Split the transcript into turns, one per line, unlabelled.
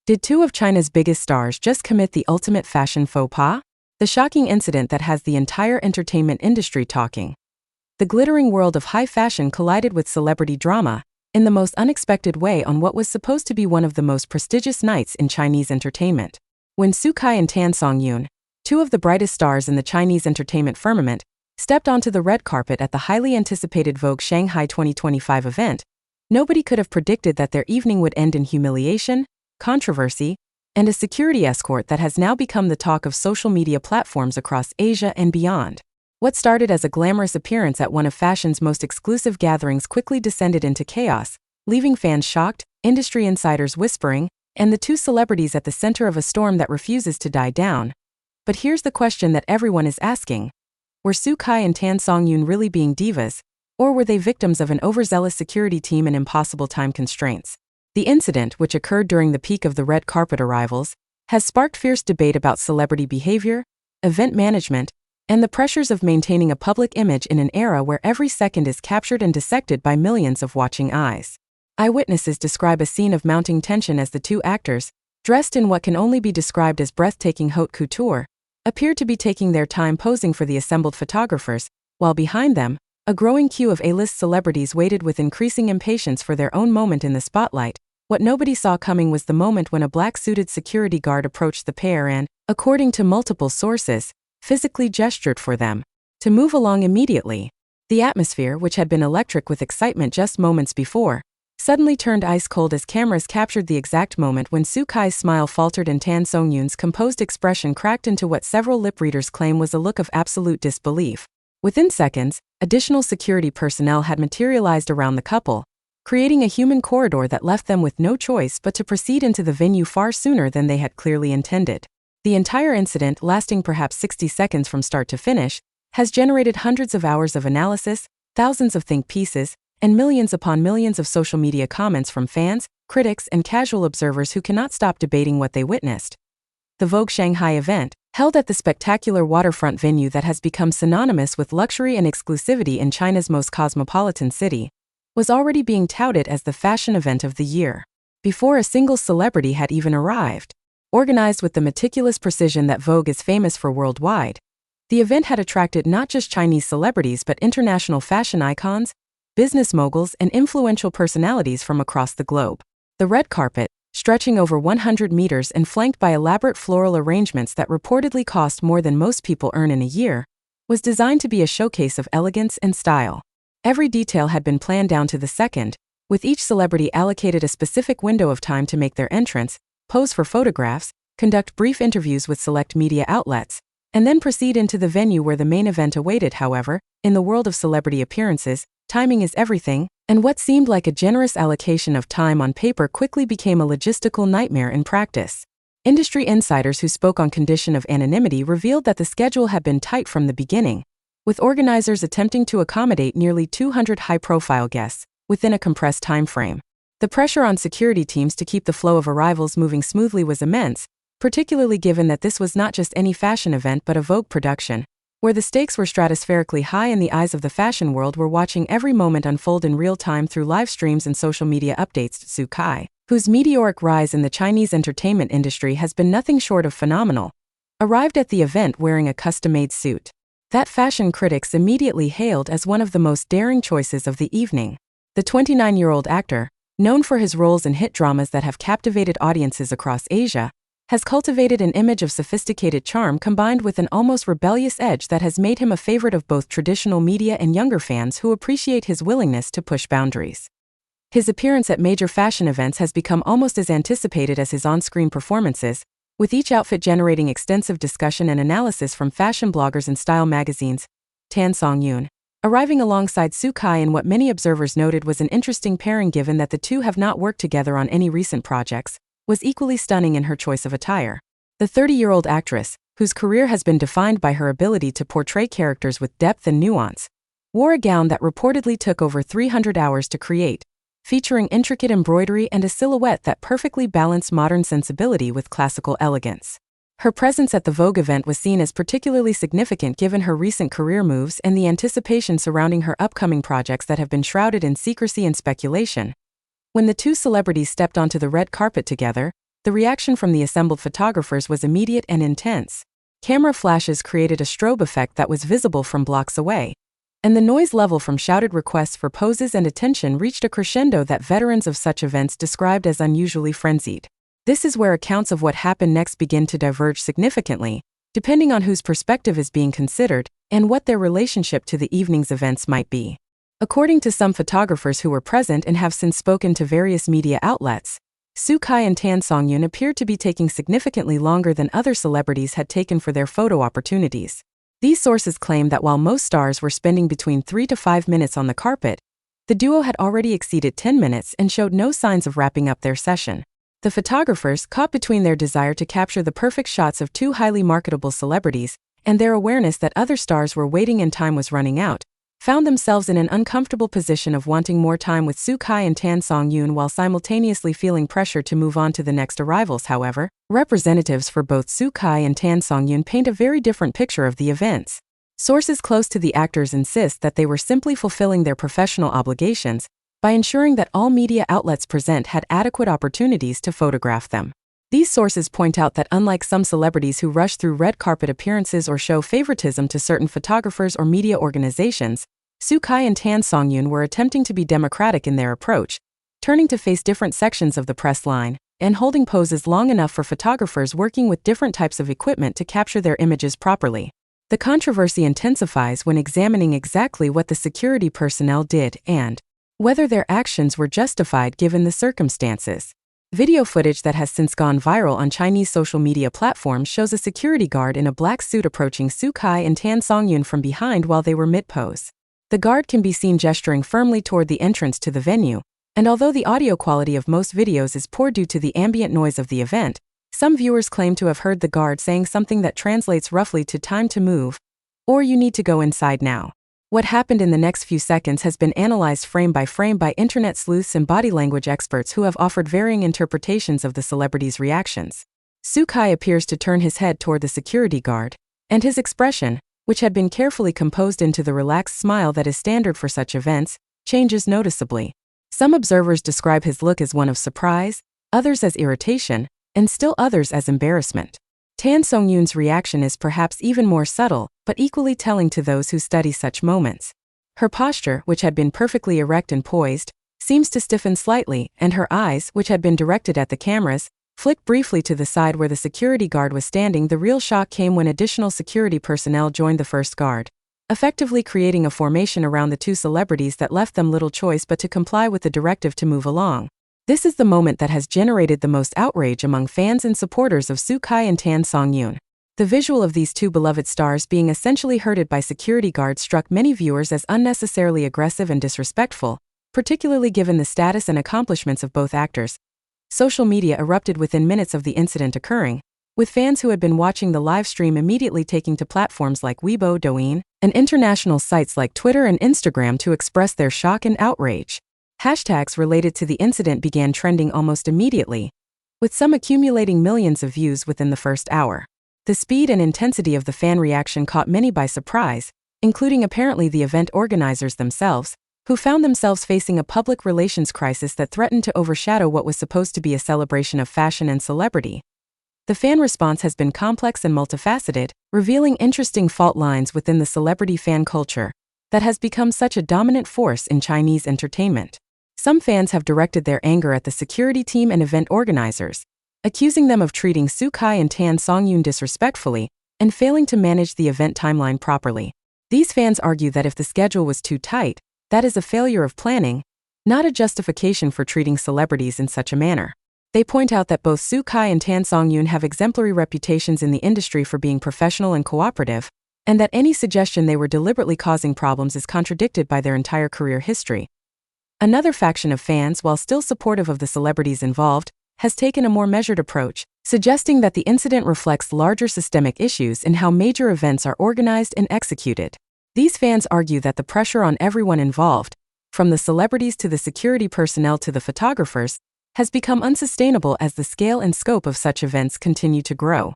Did two of China's biggest stars just commit the ultimate fashion faux pas? The shocking incident that has the entire entertainment industry talking. The glittering world of high fashion collided with celebrity drama in the most unexpected way on what was supposed to be one of the most prestigious nights in Chinese entertainment. When Su Kai and Tan Songyun, two of the brightest stars in the Chinese entertainment firmament, stepped onto the red carpet at the highly anticipated Vogue Shanghai 2025 event, nobody could have predicted that their evening would end in humiliation, controversy, and a security escort that has now become the talk of social media platforms across Asia and beyond. What started as a glamorous appearance at one of fashion's most exclusive gatherings quickly descended into chaos, leaving fans shocked, industry insiders whispering, and the two celebrities at the center of a storm that refuses to die down. But here's the question that everyone is asking. Were Su Kai and Tan Songyun really being divas, or were they victims of an overzealous security team and impossible time constraints? The incident, which occurred during the peak of the red carpet arrivals, has sparked fierce debate about celebrity behavior, event management, and the pressures of maintaining a public image in an era where every second is captured and dissected by millions of watching eyes. Eyewitnesses describe a scene of mounting tension as the two actors, dressed in what can only be described as breathtaking haute couture, appeared to be taking their time posing for the assembled photographers, while behind them, a growing queue of A-list celebrities waited with increasing impatience for their own moment in the spotlight. What nobody saw coming was the moment when a black-suited security guard approached the pair and, according to multiple sources, physically gestured for them to move along immediately. The atmosphere, which had been electric with excitement just moments before, suddenly turned ice-cold as cameras captured the exact moment when Su Kai's smile faltered and Tan Songyun's composed expression cracked into what several lip readers claim was a look of absolute disbelief. Within seconds, additional security personnel had materialized around the couple, creating a human corridor that left them with no choice but to proceed into the venue far sooner than they had clearly intended. The entire incident, lasting perhaps 60 seconds from start to finish, has generated hundreds of hours of analysis, thousands of think pieces, and millions upon millions of social media comments from fans, critics, and casual observers who cannot stop debating what they witnessed. The Vogue Shanghai event, held at the spectacular waterfront venue that has become synonymous with luxury and exclusivity in China's most cosmopolitan city, was already being touted as the fashion event of the year, before a single celebrity had even arrived. Organized with the meticulous precision that Vogue is famous for worldwide, the event had attracted not just Chinese celebrities but international fashion icons, business moguls, and influential personalities from across the globe. The red carpet, stretching over 100 meters and flanked by elaborate floral arrangements that reportedly cost more than most people earn in a year, was designed to be a showcase of elegance and style. Every detail had been planned down to the second, with each celebrity allocated a specific window of time to make their entrance, pose for photographs, conduct brief interviews with select media outlets, and then proceed into the venue where the main event awaited. However, in the world of celebrity appearances, timing is everything, and what seemed like a generous allocation of time on paper quickly became a logistical nightmare in practice. Industry insiders who spoke on condition of anonymity revealed that the schedule had been tight from the beginning, with organizers attempting to accommodate nearly 200 high-profile guests within a compressed time frame. The pressure on security teams to keep the flow of arrivals moving smoothly was immense, particularly given that this was not just any fashion event but a Vogue production, where the stakes were stratospherically high and the eyes of the fashion world were watching every moment unfold in real time through live streams and social media updates. Su Kai, whose meteoric rise in the Chinese entertainment industry has been nothing short of phenomenal, arrived at the event wearing a custom-made suit that fashion critics immediately hailed as one of the most daring choices of the evening. The 29-year-old actor, known for his roles in hit dramas that have captivated audiences across Asia, has cultivated an image of sophisticated charm combined with an almost rebellious edge that has made him a favorite of both traditional media and younger fans who appreciate his willingness to push boundaries. His appearance at major fashion events has become almost as anticipated as his on-screen performances, with each outfit generating extensive discussion and analysis from fashion bloggers and style magazines. Tan Songyun, arriving alongside Su Kai in what many observers noted was an interesting pairing given that the two have not worked together on any recent projects, was equally stunning in her choice of attire. The 30-year-old actress, whose career has been defined by her ability to portray characters with depth and nuance, wore a gown that reportedly took over 300 hours to create, featuring intricate embroidery and a silhouette that perfectly balanced modern sensibility with classical elegance. Her presence at the Vogue event was seen as particularly significant given her recent career moves and the anticipation surrounding her upcoming projects that have been shrouded in secrecy and speculation. When the two celebrities stepped onto the red carpet together, the reaction from the assembled photographers was immediate and intense. Camera flashes created a strobe effect that was visible from blocks away, and the noise level from shouted requests for poses and attention reached a crescendo that veterans of such events described as unusually frenzied. This is where accounts of what happened next begin to diverge significantly, depending on whose perspective is being considered and what their relationship to the evening's events might be. According to some photographers who were present and have since spoken to various media outlets, Su Kai and Tan Songyun appeared to be taking significantly longer than other celebrities had taken for their photo opportunities. These sources claim that while most stars were spending between 3 to 5 minutes on the carpet, the duo had already exceeded 10 minutes and showed no signs of wrapping up their session. The photographers, caught between their desire to capture the perfect shots of two highly marketable celebrities and their awareness that other stars were waiting and time was running out, found themselves in an uncomfortable position of wanting more time with Su Kai and Tan Songyun while simultaneously feeling pressure to move on to the next arrivals. However, representatives for both Su Kai and Tan Songyun paint a very different picture of the events. Sources close to the actors insist that they were simply fulfilling their professional obligations by ensuring that all media outlets present had adequate opportunities to photograph them. These sources point out that unlike some celebrities who rush through red carpet appearances or show favoritism to certain photographers or media organizations, Su Kai and Tan Songyun were attempting to be democratic in their approach, turning to face different sections of the press line and holding poses long enough for photographers working with different types of equipment to capture their images properly. The controversy intensifies when examining exactly what the security personnel did and whether their actions were justified given the circumstances. Video footage that has since gone viral on Chinese social media platforms shows a security guard in a black suit approaching Su Kai and Tan Songyun from behind while they were mid-pose. The guard can be seen gesturing firmly toward the entrance to the venue, and although the audio quality of most videos is poor due to the ambient noise of the event, some viewers claim to have heard the guard saying something that translates roughly to "time to move," or "you need to go inside now." What happened in the next few seconds has been analyzed frame by internet sleuths and body language experts who have offered varying interpretations of the celebrities' reactions. Su Kai appears to turn his head toward the security guard, and his expression, which had been carefully composed into the relaxed smile that is standard for such events, changes noticeably. Some observers describe his look as one of surprise, others as irritation, and still others as embarrassment. Tan Songyun's reaction is perhaps even more subtle, but equally telling to those who study such moments. Her posture, which had been perfectly erect and poised, seems to stiffen slightly, and her eyes, which had been directed at the cameras, flick briefly to the side where the security guard was standing. The real shock came when additional security personnel joined the first guard, effectively creating a formation around the two celebrities that left them little choice but to comply with the directive to move along. This is the moment that has generated the most outrage among fans and supporters of Su Kai and Tan Songyun. The visual of these two beloved stars being essentially herded by security guards struck many viewers as unnecessarily aggressive and disrespectful, particularly given the status and accomplishments of both actors. Social media erupted within minutes of the incident occurring, with fans who had been watching the live stream immediately taking to platforms like Weibo, Douyin, and international sites like Twitter and Instagram to express their shock and outrage. Hashtags related to the incident began trending almost immediately, with some accumulating millions of views within the first hour. The speed and intensity of the fan reaction caught many by surprise, including apparently the event organizers themselves, who found themselves facing a public relations crisis that threatened to overshadow what was supposed to be a celebration of fashion and celebrity. The fan response has been complex and multifaceted, revealing interesting fault lines within the celebrity fan culture that has become such a dominant force in Chinese entertainment. Some fans have directed their anger at the security team and event organizers, accusing them of treating Su Kai and Tan Songyun disrespectfully and failing to manage the event timeline properly. These fans argue that if the schedule was too tight, that is a failure of planning, not a justification for treating celebrities in such a manner. They point out that both Su Kai and Tan Songyun have exemplary reputations in the industry for being professional and cooperative, and that any suggestion they were deliberately causing problems is contradicted by their entire career history. Another faction of fans, while still supportive of the celebrities involved, has taken a more measured approach, suggesting that the incident reflects larger systemic issues in how major events are organized and executed. These fans argue that the pressure on everyone involved, from the celebrities to the security personnel to the photographers, has become unsustainable as the scale and scope of such events continue to grow.